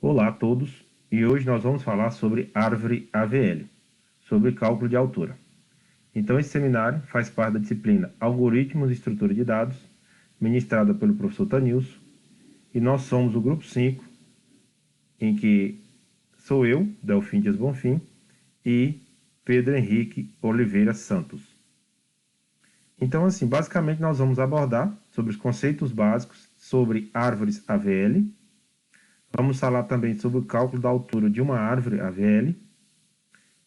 Olá a todos, e hoje nós vamos falar sobre árvore AVL, sobre cálculo de altura. Então esse seminário faz parte da disciplina Algoritmos e Estrutura de Dados, ministrada pelo professor Tanilson, e nós somos o grupo 5, em que sou eu, Delfim Dias Bonfim, e Pedro Henrique Oliveira Santos. Então assim, basicamente nós vamos abordar sobre os conceitos básicos sobre árvores AVL. Vamos falar também sobre o cálculo da altura de uma árvore AVL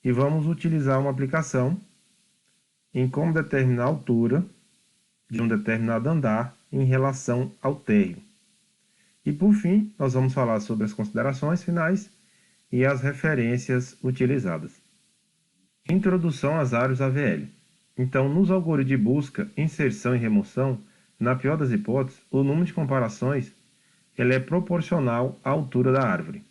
e vamos utilizar uma aplicação em como determinar a altura de um determinado andar em relação ao térreo. E por fim, nós vamos falar sobre as considerações finais e as referências utilizadas. Introdução às árvores AVL. Então, nos algoritmos de busca, inserção e remoção, na pior das hipóteses, o número de comparações ele é proporcional à altura da árvore.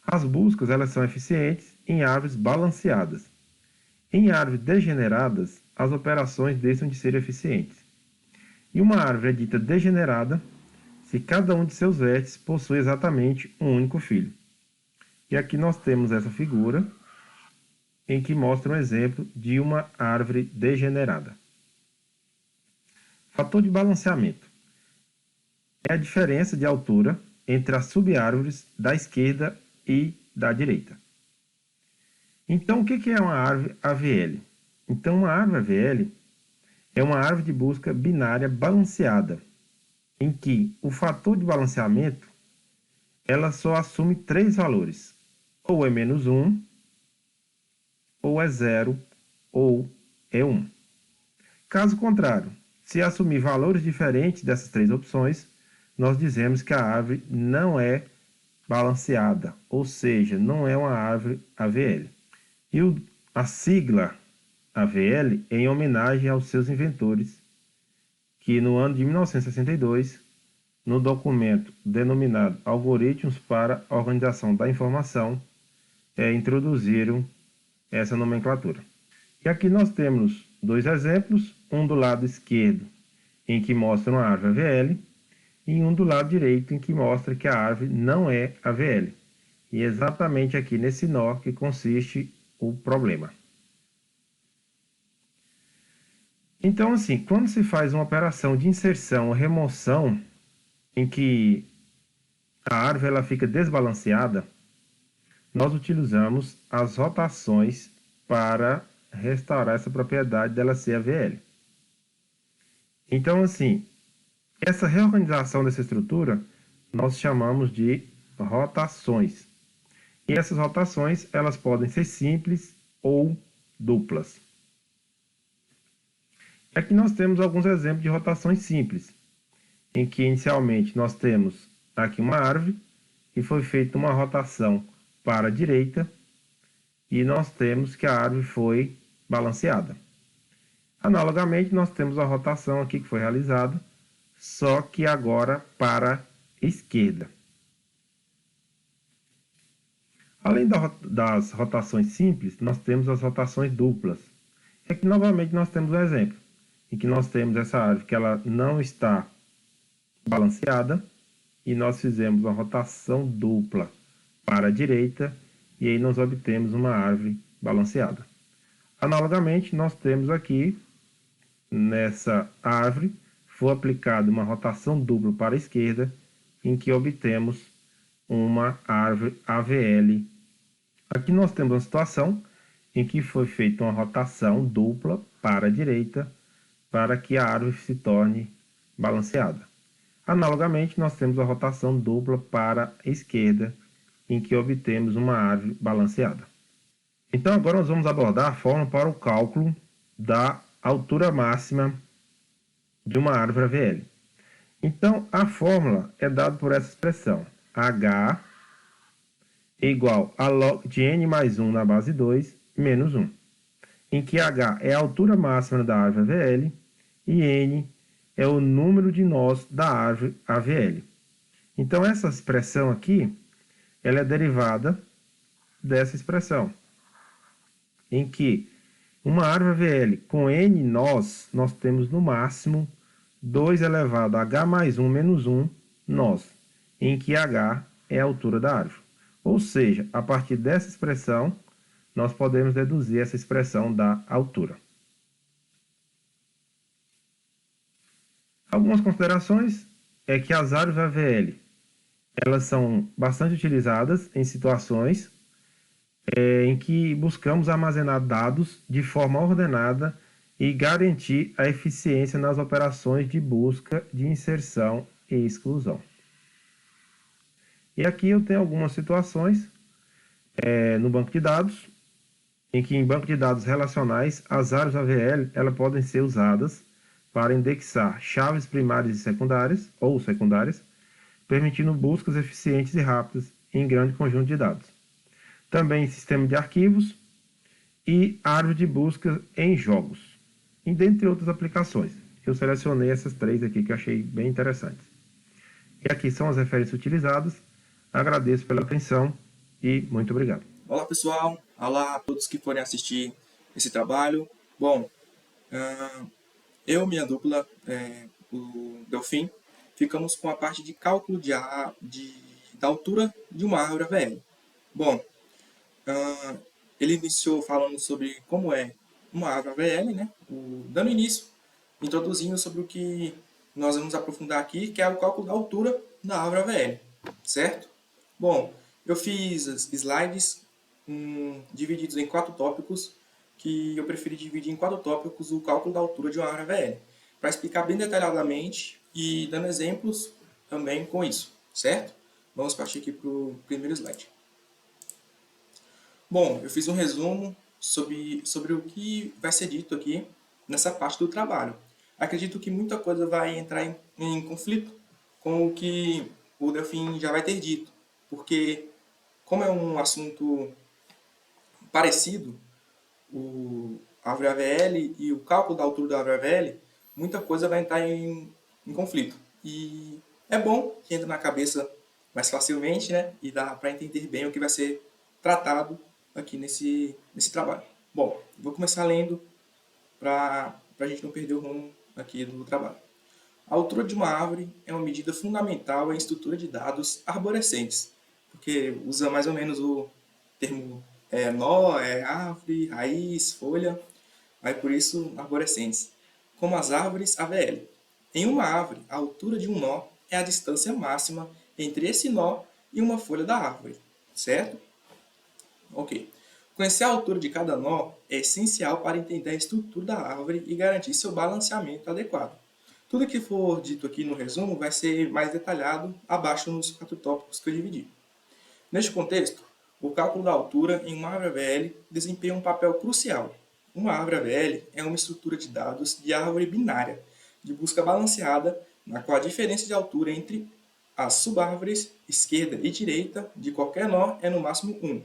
As buscas elas são eficientes em árvores balanceadas. Em árvores degeneradas, as operações deixam de ser eficientes. E uma árvore é dita degenerada se cada um de seus vértices possui exatamente um único filho. E aqui nós temos essa figura em que mostra um exemplo de uma árvore degenerada. Fator de balanceamento é a diferença de altura entre as subárvores da esquerda e da direita. Então, o que é uma árvore AVL? Então, uma árvore AVL é uma árvore de busca binária balanceada, em que o fator de balanceamento ela só assume 3 valores, ou é menos 1, ou é 0, ou é 1. Caso contrário, se assumir valores diferentes dessas 3 opções, nós dizemos que a árvore não é balanceada, ou seja, não é uma árvore AVL. E a sigla AVL é em homenagem aos seus inventores, que no ano de 1962, no documento denominado Algoritmos para a Organização da Informação, introduziram essa nomenclatura. E aqui nós temos 2 exemplos, um do lado esquerdo, em que mostra uma árvore AVL, e um do lado direito, em que mostra que a árvore não é AVL. E é exatamente aqui nesse nó que consiste o problema. Então, assim, quando se faz uma operação de inserção ou remoção, em que a árvore ela fica desbalanceada, nós utilizamos as rotações para restaurar essa propriedade dela ser AVL. Então, assim, essa reorganização dessa estrutura nós chamamos de rotações. E essas rotações elas podem ser simples ou duplas. Aqui nós temos alguns exemplos de rotações simples, em que inicialmente nós temos aqui uma árvore e foi feita uma rotação para a direita e nós temos que a árvore foi balanceada. Analogamente, nós temos a rotação aqui que foi realizada, só que agora para a esquerda. Além das rotações simples, nós temos as rotações duplas. E aqui novamente nós temos um exemplo, em que nós temos essa árvore que ela não está balanceada, e nós fizemos uma rotação dupla para a direita, e aí nós obtemos uma árvore balanceada. Analogamente, nós temos aqui, nessa árvore, foi aplicada uma rotação dupla para a esquerda, em que obtemos uma árvore AVL. Aqui nós temos uma situação em que foi feita uma rotação dupla para a direita, para que a árvore se torne balanceada. Analogamente, nós temos a rotação dupla para a esquerda, em que obtemos uma árvore balanceada. Então, agora nós vamos abordar a fórmula para o cálculo da altura máxima de uma árvore AVL. Então, a fórmula é dada por essa expressão, H é igual a log de n mais 1 na base 2 menos 1, em que H é a altura máxima da árvore AVL e n é o número de nós da árvore AVL. Então, essa expressão aqui, ela é derivada dessa expressão, em que uma árvore AVL com n nós, nós temos no máximo 2 elevado a h mais 1 menos 1 nós, em que h é a altura da árvore. Ou seja, a partir dessa expressão, nós podemos deduzir essa expressão da altura. Algumas considerações é que as árvores AVL elas são bastante utilizadas em situações em que buscamos armazenar dados de forma ordenada e garantir a eficiência nas operações de busca, de inserção e exclusão. E aqui eu tenho algumas situações no banco de dados, em que em banco de dados relacionais, as árvores AVL elas podem ser usadas para indexar chaves primárias e secundárias, ou secundárias, permitindo buscas eficientes e rápidas em grande conjunto de dados. Também sistema de arquivos e árvore de busca em jogos, e dentre outras aplicações. Eu selecionei essas três aqui que eu achei bem interessantes. E aqui são as referências utilizadas. Agradeço pela atenção e muito obrigado. Olá pessoal, olá a todos que forem assistir esse trabalho. Bom, eu e minha dupla, o Delfim, ficamos com a parte de cálculo da altura de uma árvore AVL. Bom, ele iniciou falando sobre como é uma árvore AVL, né? Dando início, introduzindo sobre o que nós vamos aprofundar aqui, que é o cálculo da altura da árvore AVL, certo? Bom, eu fiz as slides divididos em 4 tópicos, que eu preferi dividir em 4 tópicos o cálculo da altura de uma árvore AVL, para explicar bem detalhadamente e dando exemplos também com isso, certo? Vamos partir aqui para o primeiro slide. Bom, eu fiz um resumo sobre o que vai ser dito aqui nessa parte do trabalho. Acredito que muita coisa vai entrar em conflito com o que o Delfim já vai ter dito, porque como é um assunto parecido, a árvore AVL e o cálculo da altura da árvore AVL, muita coisa vai entrar em conflito. E é bom que entre na cabeça mais facilmente, né? E dá para entender bem o que vai ser tratado aqui nesse trabalho. Bom, vou começar lendo para a gente não perder o rumo aqui do trabalho. A altura de uma árvore é uma medida fundamental em estrutura de dados arborescentes, porque usa mais ou menos o termo nó, árvore, raiz, folha, aí por isso arborescentes, como as árvores AVL. Em uma árvore, a altura de um nó é a distância máxima entre esse nó e uma folha da árvore, certo? Ok. Conhecer a altura de cada nó é essencial para entender a estrutura da árvore e garantir seu balanceamento adequado. Tudo que for dito aqui no resumo vai ser mais detalhado abaixo nos 4 tópicos que eu dividi. Neste contexto, o cálculo da altura em uma árvore AVL desempenha um papel crucial. Uma árvore AVL é uma estrutura de dados de árvore binária, de busca balanceada, na qual a diferença de altura entre as subárvores esquerda e direita de qualquer nó é no máximo 1.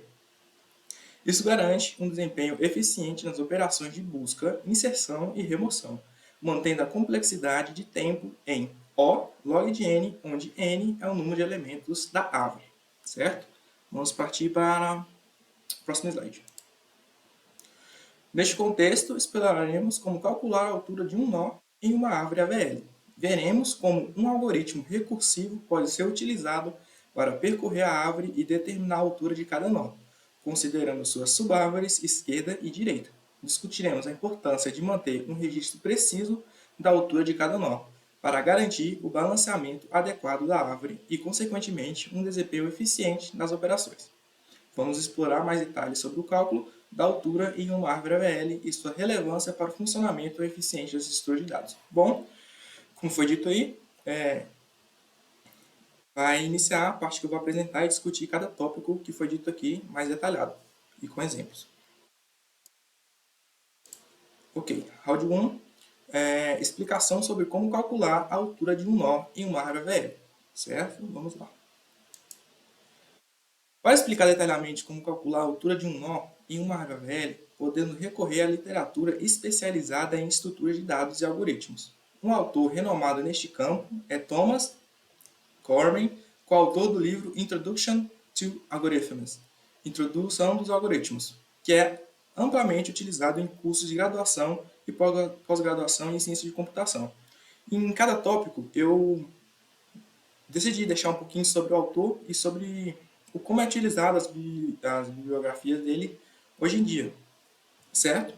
Isso garante um desempenho eficiente nas operações de busca, inserção e remoção, mantendo a complexidade de tempo em O log de n, onde n é o número de elementos da árvore, certo? Vamos partir para o próximo slide. Neste contexto, exploraremos como calcular a altura de um nó em uma árvore AVL. Veremos como um algoritmo recursivo pode ser utilizado para percorrer a árvore e determinar a altura de cada nó, considerando suas subárvores esquerda e direita. Discutiremos a importância de manter um registro preciso da altura de cada nó, para garantir o balanceamento adequado da árvore e, consequentemente, um desempenho eficiente nas operações. Vamos explorar mais detalhes sobre o cálculo da altura em uma árvore AVL e sua relevância para o funcionamento eficiente das estruturas de dados. Bom, como foi dito aí, vai iniciar a parte que eu vou apresentar e discutir cada tópico que foi dito aqui mais detalhado e com exemplos. Ok, round 1, explicação sobre como calcular a altura de um nó em uma árvore AVL, certo? Vamos lá. Para explicar detalhadamente como calcular a altura de um nó em uma árvore AVL, podemos recorrer à literatura especializada em estruturas de dados e algoritmos. Um autor renomado neste campo é Thomas Cormen, coautor do livro Introduction to Algorithms, Introdução dos Algoritmos, que é amplamente utilizado em cursos de graduação e pós-graduação em ciência de computação. Em cada tópico, eu decidi deixar um pouquinho sobre o autor e sobre como é utilizado as bibliografias dele hoje em dia, certo?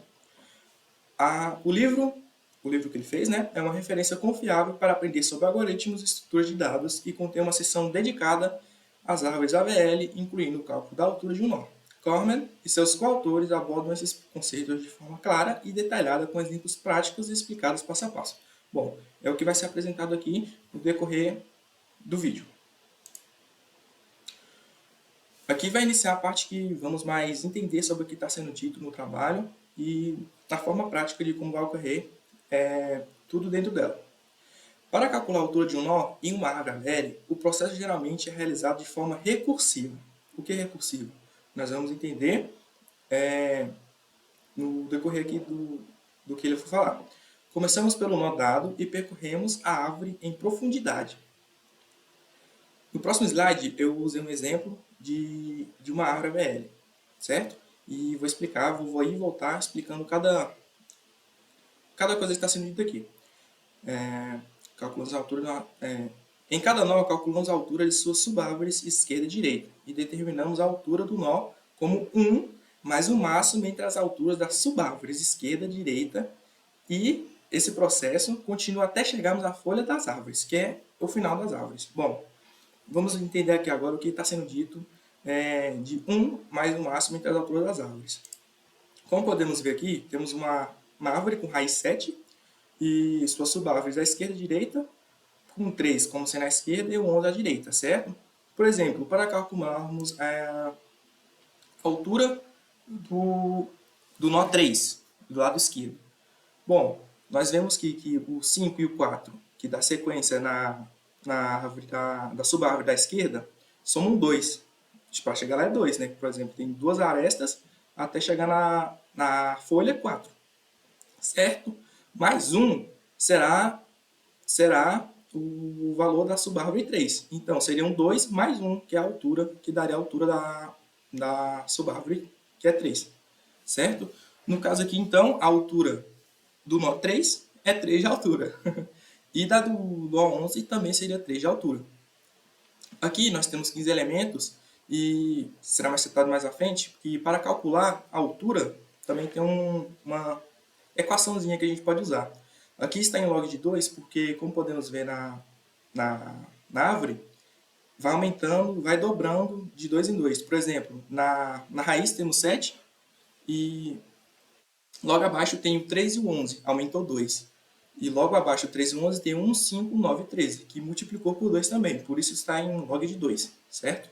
O livro que ele fez, né, é uma referência confiável para aprender sobre algoritmos e estruturas de dados e contém uma seção dedicada às árvores AVL, incluindo o cálculo da altura de um nó. Corman e seus coautores abordam esses conceitos de forma clara e detalhada, com exemplos práticos e explicados passo a passo. Bom, é o que vai ser apresentado aqui no decorrer do vídeo. Aqui vai iniciar a parte que vamos mais entender sobre o que está sendo dito no trabalho e a forma prática de como vai ocorrer tudo dentro dela. Para calcular a altura de um nó em uma árvore AVL, o processo geralmente é realizado de forma recursiva. O que é recursivo? Nós vamos entender no decorrer aqui do que ele for falar. Começamos pelo nó dado e percorremos a árvore em profundidade. No próximo slide, eu usei um exemplo de uma árvore AVL, certo? E vou explicar, vou ir e voltar explicando cada coisa que está sendo dita aqui. Calculamos a altura em cada nó, calculamos a altura de suas subárvores esquerda e direita e determinamos a altura do nó como 1 mais o máximo entre as alturas das subárvores esquerda e direita, e esse processo continua até chegarmos à folha das árvores, que é o final das árvores. Bom, vamos entender aqui agora o que está sendo dito de 1 mais o máximo entre as alturas das árvores. Como podemos ver aqui, temos uma árvore com raiz 7 e suas subárvores à esquerda e direita, com 3 como sendo à esquerda e o 11 à direita, certo? Por exemplo, para calcularmos a altura do nó 3, do lado esquerdo. Bom, nós vemos que o 5 e o 4, que dá sequência na árvore da subárvore da esquerda, somam 2. Para chegar lá é 2, né? Por exemplo, tem 2 arestas até chegar na folha 4, certo? Mais 1 será o valor da subárvore 3. Então, seriam 2 mais 1, que é a altura, que daria a altura da subárvore, que é 3, certo? No caso aqui, então, a altura do nó 3 é 3 de altura. E da do nó 11 também seria 3 de altura. Aqui nós temos 15 elementos e será mais citado mais à frente, que para calcular a altura também tem uma equaçãozinha que a gente pode usar. Aqui está em log de 2 porque, como podemos ver na árvore, vai aumentando, vai dobrando de 2 em 2. Por exemplo, na raiz temos 7 e logo abaixo tem o 3 e o 11, aumentou 2. E logo abaixo do 3 e 11 tem 1, 5, 9 e 13, que multiplicou por 2 também, por isso está em log de 2, certo?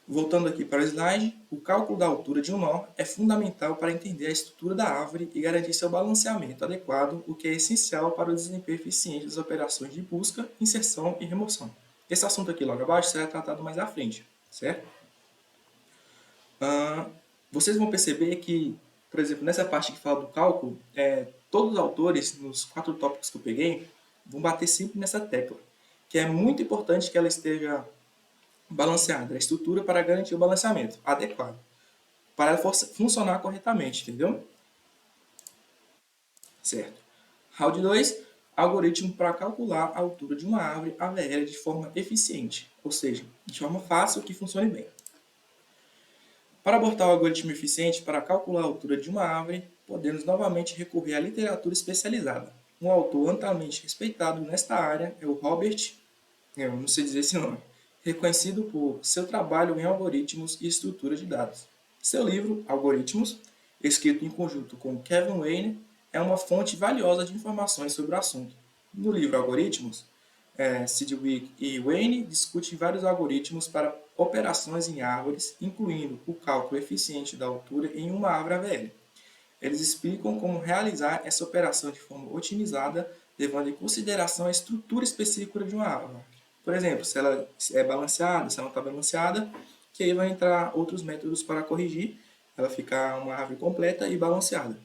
Voltando aqui para o slide, o cálculo da altura de um nó é fundamental para entender a estrutura da árvore e garantir seu balanceamento adequado, o que é essencial para o desempenho eficiente das operações de busca, inserção e remoção. Esse assunto aqui logo abaixo será tratado mais à frente, certo? Vocês vão perceber que, por exemplo, nessa parte que fala do cálculo, todos os autores, nos 4 tópicos que eu peguei, vão bater sempre nessa tecla, que é muito importante que ela esteja balanceada, a estrutura para garantir o balanceamento adequado, para ela funcionar corretamente, entendeu? Certo. Round 2, algoritmo para calcular a altura de uma árvore AVL de forma eficiente, ou seja, de forma fácil que funcione bem. Para abordar o algoritmo eficiente para calcular a altura de uma árvore, podemos novamente recorrer à literatura especializada. Um autor amplamente respeitado nesta área é o Robert, eu não sei dizer esse nome, reconhecido por seu trabalho em algoritmos e estrutura de dados. Seu livro, Algoritmos, escrito em conjunto com Kevin Wayne, é uma fonte valiosa de informações sobre o assunto. No livro Algoritmos, Sidgwick e Wayne discutem vários algoritmos para operações em árvores, incluindo o cálculo eficiente da altura em uma árvore AVL. Eles explicam como realizar essa operação de forma otimizada, levando em consideração a estrutura específica de uma árvore. Por exemplo, se ela é balanceada, se ela não está balanceada, que aí vai entrar outros métodos para corrigir, ela ficar uma árvore completa e balanceada.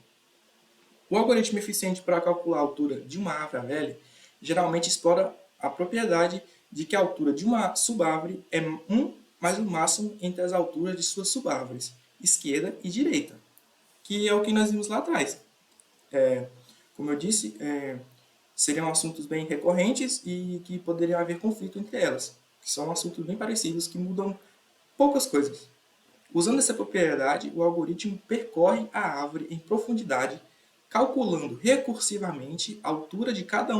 O algoritmo eficiente para calcular a altura de uma árvore AVL geralmente explora a propriedade de que a altura de uma subárvore é 1 mais o máximo entre as alturas de suas subárvores, esquerda e direita, que é o que nós vimos lá atrás. Como eu disse, seriam assuntos bem recorrentes e que poderiam haver conflito entre elas, que são assuntos bem parecidos que mudam poucas coisas. Usando essa propriedade, o algoritmo percorre a árvore em profundidade, calculando recursivamente a altura de cada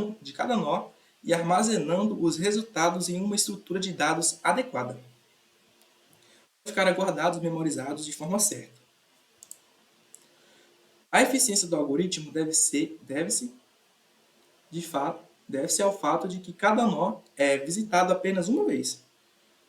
nó e armazenando os resultados em uma estrutura de dados adequada. Ficarem guardados e memorizados de forma certa. A eficiência do algoritmo deve-se ao fato de que cada nó é visitado apenas uma vez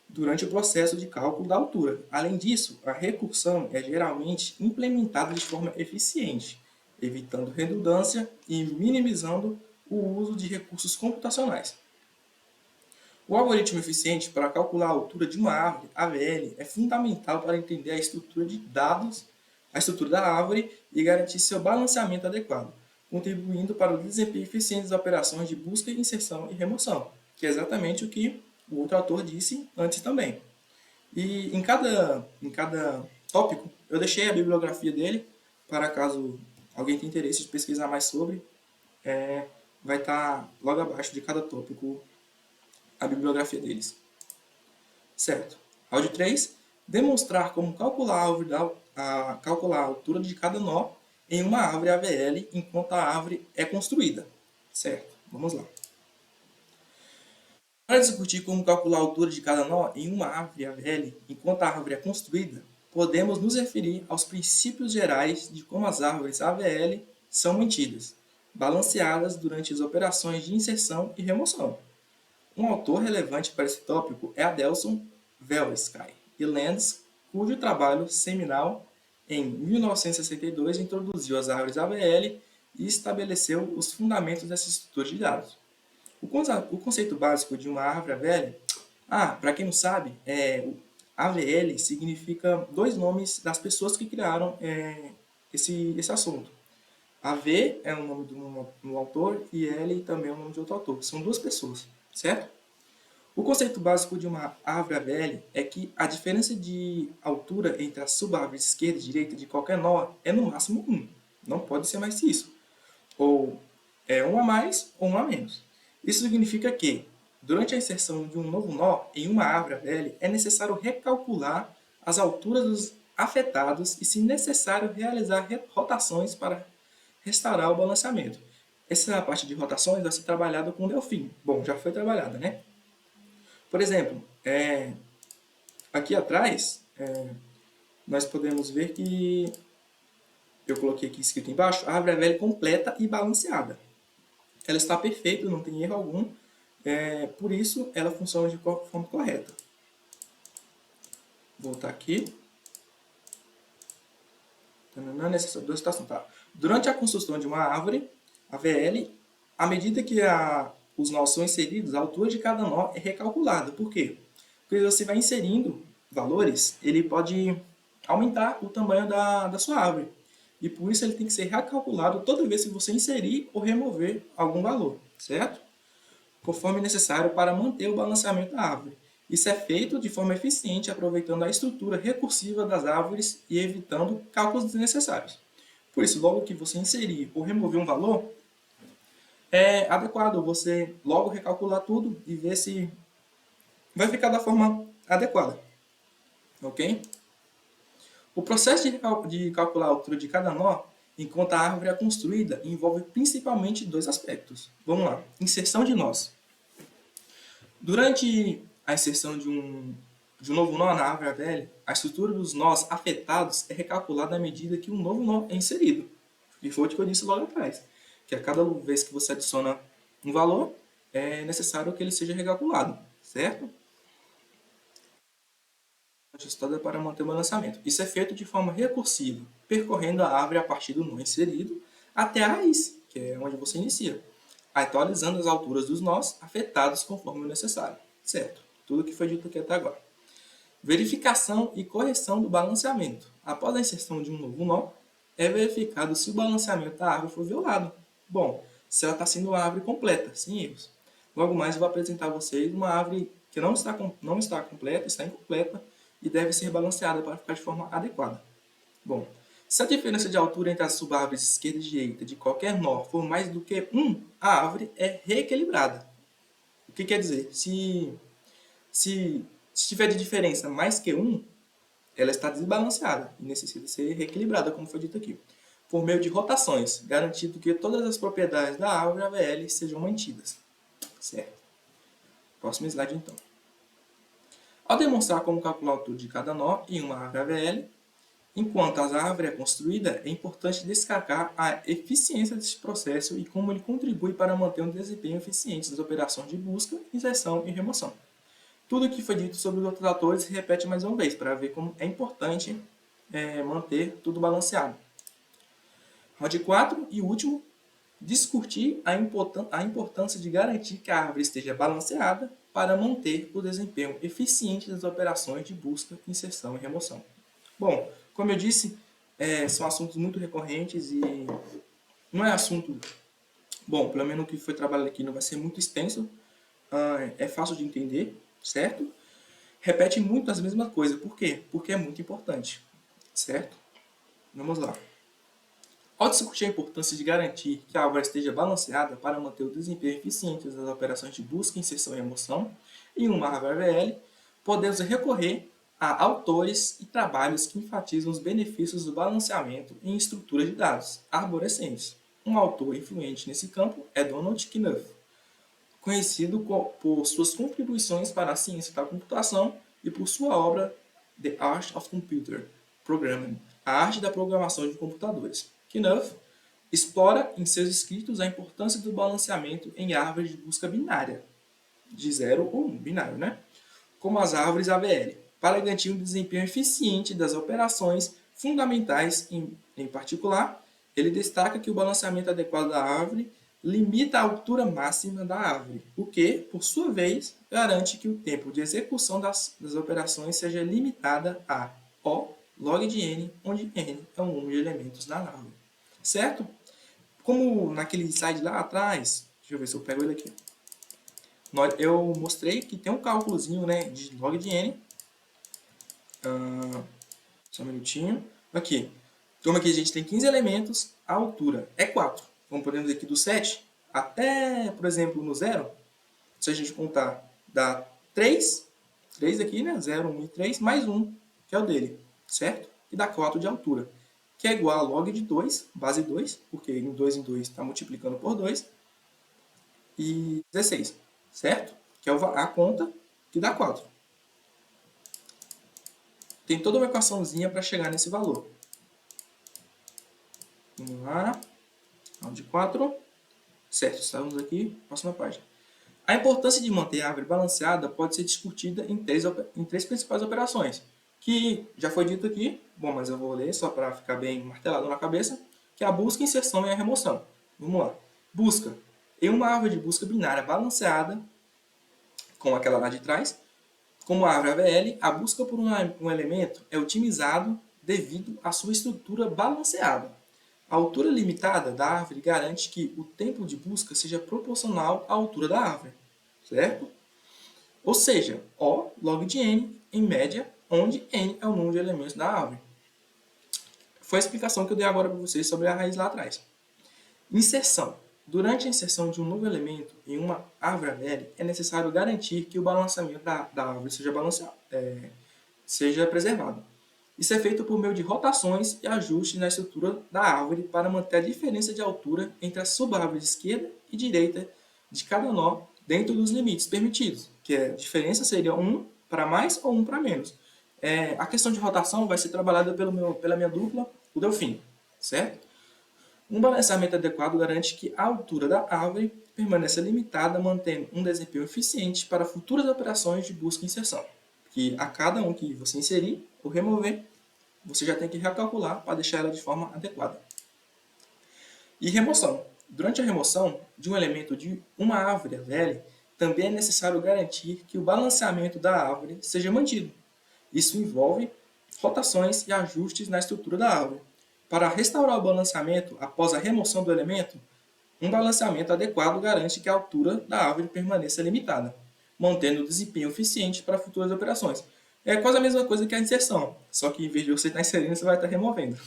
durante o processo de cálculo da altura. Além disso, a recursão é geralmente implementada de forma eficiente, evitando redundância e minimizando o uso de recursos computacionais. O algoritmo eficiente para calcular a altura de uma árvore, AVL, é fundamental para entender a estrutura de dados, a estrutura da árvore e garantir seu balanceamento adequado, contribuindo para o desempenho eficiente das operações de busca, inserção e remoção, que é exatamente o que o outro autor disse antes também. E em cada tópico, eu deixei a bibliografia dele, para caso alguém tenha interesse de pesquisar mais sobre, vai estar logo abaixo de cada tópico a bibliografia deles. Certo. Áudio 3. Demonstrar como calcular a altura de cada nó em uma árvore AVL enquanto a árvore é construída. Certo. Vamos lá. Para discutir como calcular a altura de cada nó em uma árvore AVL enquanto a árvore é construída, podemos nos referir aos princípios gerais de como as árvores AVL são mantidas, balanceadas durante as operações de inserção e remoção. Um autor relevante para esse tópico é Adelson Velsky e Lenz, cujo trabalho seminal em 1962 introduziu as árvores AVL e estabeleceu os fundamentos dessa estrutura de dados. O conceito básico de uma árvore AVL, para quem não sabe, AVL significa dois nomes das pessoas que criaram esse assunto. AV é o nome do autor e L também é o nome de outro autor. São duas pessoas, certo? O conceito básico de uma árvore AVL é que a diferença de altura entre as subárvores esquerda e direita de qualquer nó é no máximo 1. Não pode ser mais que isso. Ou é 1 a mais ou 1 a menos. Isso significa que, durante a inserção de um novo nó em uma árvore AVL, é necessário recalcular as alturas dos afetados e, se necessário, realizar rotações para restaurar o balanceamento. Essa parte de rotações vai ser trabalhada com o Delfim. Bom, já foi trabalhada, né? Por exemplo, aqui atrás, nós podemos ver que eu coloquei aqui escrito embaixo, a árvore AVL completa e balanceada. Ela está perfeita, não tem erro algum, por isso ela funciona de forma correta. Vou voltar aqui. Durante a construção de uma árvore, AVL, à medida que os nós são inseridos, a altura de cada nó é recalculada. Por quê? Porque você vai inserindo valores, ele pode aumentar o tamanho da sua árvore. E por isso ele tem que ser recalculado toda vez que você inserir ou remover algum valor, certo? Conforme necessário para manter o balanceamento da árvore. Isso é feito de forma eficiente, aproveitando a estrutura recursiva das árvores e evitando cálculos desnecessários. Por isso, logo que você inserir ou remover um valor, é adequado você logo recalcular tudo e ver se vai ficar da forma adequada. Ok? O processo de calcular a altura de cada nó, enquanto a árvore é construída, envolve principalmente dois aspectos. Vamos lá. Inserção de nós. Durante a inserção de um novo nó na árvore AVL, a estrutura dos nós afetados é recalculada à medida que um novo nó é inserido. E foi o que eu disse logo atrás. Que a cada vez que você adiciona um valor, é necessário que ele seja recalculado, certo? Ajustada para manter o balanceamento. Isso é feito de forma recursiva, percorrendo a árvore a partir do nó inserido até a raiz, que é onde você inicia, atualizando as alturas dos nós afetados conforme o necessário, certo? Tudo que foi dito aqui até agora. Verificação e correção do balanceamento. Após a inserção de um novo nó, é verificado se o balanceamento da árvore foi violado. Bom, se ela está sendo uma árvore completa, sem erros. Logo mais eu vou apresentar a vocês uma árvore que não está completa, está incompleta, e deve ser balanceada para ficar de forma adequada. Bom, Se a diferença de altura entre as subárvores esquerda e direita de qualquer nó for mais do que 1, a árvore é reequilibrada. O que quer dizer? Se tiver de diferença mais que 1, ela está desbalanceada e necessita ser reequilibrada, como foi dito aqui, por meio de rotações, garantindo que todas as propriedades da árvore AVL sejam mantidas. Certo? Próximo slide, então. Ao demonstrar como calcular a altura de cada nó em uma árvore AVL, enquanto a árvore é construída, é importante destacar a eficiência desse processo e como ele contribui para manter um desempenho eficiente das operações de busca, inserção e remoção. Tudo o que foi dito sobre os outros atores se repete mais uma vez, para ver como é importante manter tudo balanceado. Round 4 e último, discutir a importância de garantir que a árvore esteja balanceada para manter o desempenho eficiente das operações de busca, inserção e remoção. Bom, como eu disse, são assuntos muito recorrentes e não é assunto... Bom, pelo menos o que foi trabalhado aqui não vai ser muito extenso, é fácil de entender, certo? Repete muito as mesmas coisas. Por quê? Porque é muito importante, certo? Vamos lá. Ao discutir a importância de garantir que a árvore esteja balanceada para manter o desempenho eficiente das operações de busca, inserção e remoção em uma árvore AVL, podemos recorrer a autores e trabalhos que enfatizam os benefícios do balanceamento em estruturas de dados arborescentes. Um autor influente nesse campo é Donald Knuth, conhecido por suas contribuições para a ciência da computação e por sua obra The Art of Computer Programming, a arte da programação de computadores. Knuth explora em seus escritos a importância do balanceamento em árvores de busca binária, de 0 ou 1, binário, né? Como as árvores AVL, para garantir um desempenho eficiente das operações fundamentais. Em particular, ele destaca que o balanceamento adequado da árvore limita a altura máxima da árvore, o que, por sua vez, garante que o tempo de execução das operações seja limitada a O log de n, onde n é o número de elementos da árvore. Certo? Como naquele slide lá atrás, deixa eu ver se eu pego ele aqui. Eu mostrei que tem um cálculozinho, né, de log de n. Só um minutinho. Aqui. Então aqui a gente tem 15 elementos, a altura é 4. Como podemos dizer aqui do 7 até, por exemplo, no 0, se a gente contar, dá 3. 3 aqui, né? 0, 1 e 3, mais 1, que é o dele, certo? E dá 4 de altura, que é igual a log de 2, base 2, porque em 2 está multiplicando por 2, e 16, certo? Que é a conta que dá 4. Tem toda uma equaçãozinha para chegar nesse valor. Vamos lá. Round 4. Certo, estamos aqui. Próxima página. A importância de manter a árvore balanceada pode ser discutida em três principais operações, que já foi dito aqui, bom, mas eu vou ler só para ficar bem martelado na cabeça, que é a busca, inserção e a remoção. Vamos lá. Busca. Em uma árvore de busca binária balanceada, como aquela lá de trás, como a árvore AVL, a busca por um elemento é otimizado devido à sua estrutura balanceada. A altura limitada da árvore garante que o tempo de busca seja proporcional à altura da árvore, certo? Ou seja, O log de n, em média, onde n é o número de elementos da árvore. Foi a explicação que eu dei agora para vocês sobre a raiz lá atrás. Inserção. Durante a inserção de um novo elemento em uma árvore AVL, é necessário garantir que o balanceamento da árvore seja preservado. Isso é feito por meio de rotações e ajustes na estrutura da árvore para manter a diferença de altura entre as subárvores esquerda e direita de cada nó dentro dos limites permitidos, que a diferença seria 1 para mais ou 1 para menos. A questão de rotação vai ser trabalhada pela minha dupla, o Delfim, certo? Um balanceamento adequado garante que a altura da árvore permaneça limitada, mantendo um desempenho eficiente para futuras operações de busca e inserção. Que a cada um que você inserir ou remover, você já tem que recalcular para deixar ela de forma adequada. E remoção. Durante a remoção de um elemento de uma árvore AVL, também é necessário garantir que o balanceamento da árvore seja mantido. Isso envolve rotações e ajustes na estrutura da árvore. Para restaurar o balanceamento após a remoção do elemento, um balanceamento adequado garante que a altura da árvore permaneça limitada, mantendo o desempenho eficiente para futuras operações. É quase a mesma coisa que a inserção, só que em vez de você estar inserindo, você vai estar removendo.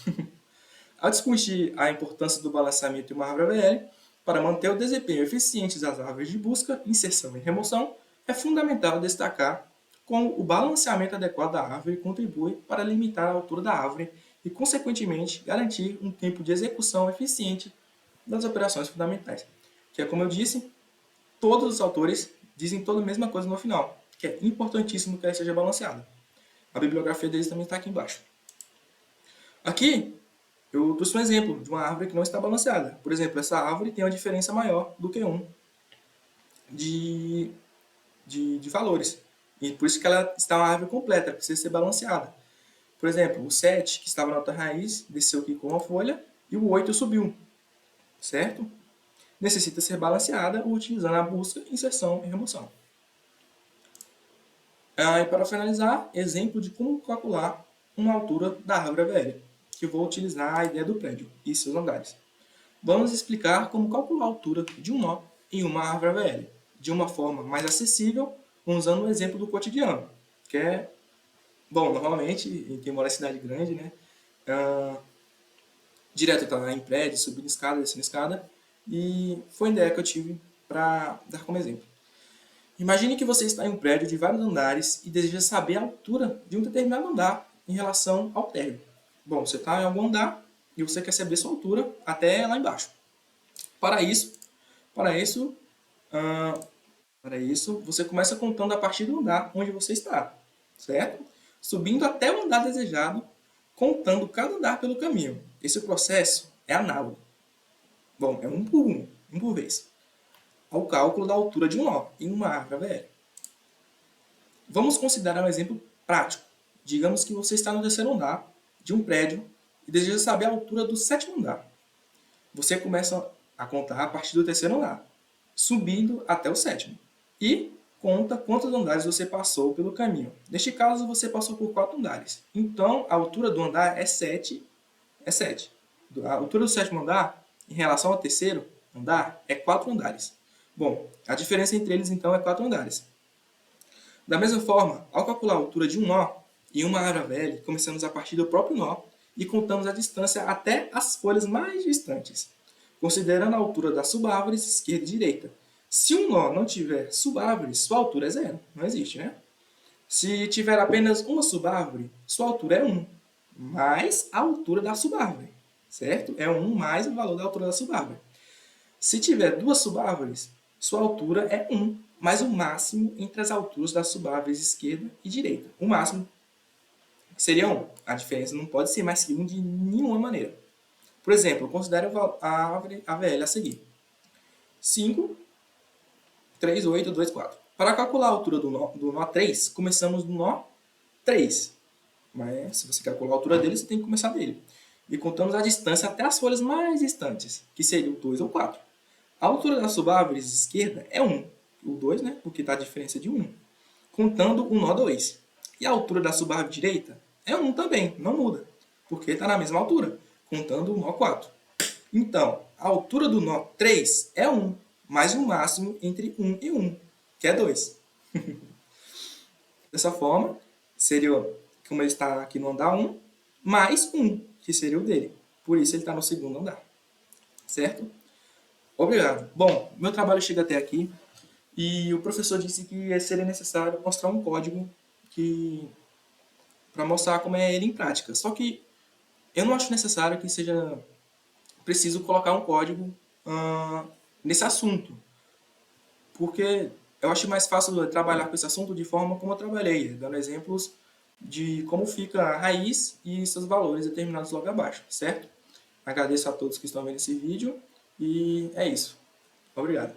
Ao discutir a importância do balanceamento em uma árvore AVL, para manter o desempenho eficiente das árvores de busca, inserção e remoção, é fundamental destacar como o balanceamento adequado da árvore contribui para limitar a altura da árvore e, consequentemente, garantir um tempo de execução eficiente das operações fundamentais. Que é como eu disse, todos os autores dizem toda a mesma coisa no final, que é importantíssimo que ela seja balanceada. A bibliografia deles também está aqui embaixo. Aqui, eu trouxe um exemplo de uma árvore que não está balanceada. Por exemplo, essa árvore tem uma diferença maior do que 1 de valores. E por isso que ela está uma árvore completa, precisa ser balanceada. Por exemplo, o 7, que estava na outra raiz, desceu aqui com uma folha, e o 8 subiu, certo? Necessita ser balanceada utilizando a busca, inserção e remoção. E para finalizar, exemplo de como calcular uma altura da árvore AVL, que eu vou utilizar a ideia do prédio e seus andares. Vamos explicar como calcular a altura de um nó em uma árvore AVL, de uma forma mais acessível, usando o exemplo do cotidiano, que é, bom, normalmente, quem mora em cidade grande, né, direto está lá em prédio, subindo escada, descendo escada, e foi a ideia que eu tive para dar como exemplo. Imagine que você está em um prédio de vários andares e deseja saber a altura de um determinado andar em relação ao térreo. Bom, você está em algum andar e você quer saber sua altura até lá embaixo. Para isso, você começa contando a partir do andar onde você está, certo? Subindo até o andar desejado, contando cada andar pelo caminho. Esse processo é análogo. Bom, é um por vez, ao cálculo da altura de um nó em uma árvore AVL. Vamos considerar um exemplo prático. Digamos que você está no terceiro andar de um prédio e deseja saber a altura do sétimo andar. Você começa a contar a partir do terceiro andar, subindo até o sétimo. E conta quantos andares você passou pelo caminho. Neste caso, você passou por 4 andares. Então, a altura do andar é 7. A altura do sétimo andar, em relação ao terceiro andar, é 4 andares. Bom, a diferença entre eles, então, é 4 andares. Da mesma forma, ao calcular a altura de um nó em uma árvore AVL, começamos a partir do próprio nó e contamos a distância até as folhas mais distantes, considerando a altura das subárvores esquerda e direita. Se um nó não tiver subárvores, sua altura é 0. Não existe, né? Se tiver apenas uma subárvore, sua altura é 1, mais a altura da subárvore, certo? É 1 mais o valor da altura da subárvore. Se tiver 2 subárvores, sua altura é 1, mais o máximo entre as alturas das subárvores esquerda e direita. O máximo seria 1. A diferença não pode ser mais que 1 de nenhuma maneira. Por exemplo, considere a árvore AVL a seguir. 5, 3, 8, 2, 4. Para calcular a altura do nó 3, começamos do nó 3. Mas se você calcular a altura dele, você tem que começar dele. E contamos a distância até as folhas mais distantes, que seriam 2 ou 4. A altura das subárvores esquerda é 1. O 2, né? Porque está a diferença de 1. Contando o nó 2. E a altura da subárvore direita é 1 também, não muda. Porque está na mesma altura, contando o nó 4. Então, a altura do nó 3 é 1, mais o máximo entre 1 e 1, que é 2. Dessa forma, seria, como ele está aqui no andar 1, mais 1, que seria o dele. Por isso ele está no segundo andar. Certo? Obrigado. Bom, meu trabalho chega até aqui e o professor disse que seria necessário mostrar um código para mostrar como é ele em prática. Só que eu não acho necessário que seja preciso colocar um código nesse assunto, porque eu acho mais fácil trabalhar com esse assunto de forma como eu trabalhei, dando exemplos de como fica a raiz e seus valores determinados logo abaixo, certo? Agradeço a todos que estão vendo esse vídeo e é isso. Obrigado.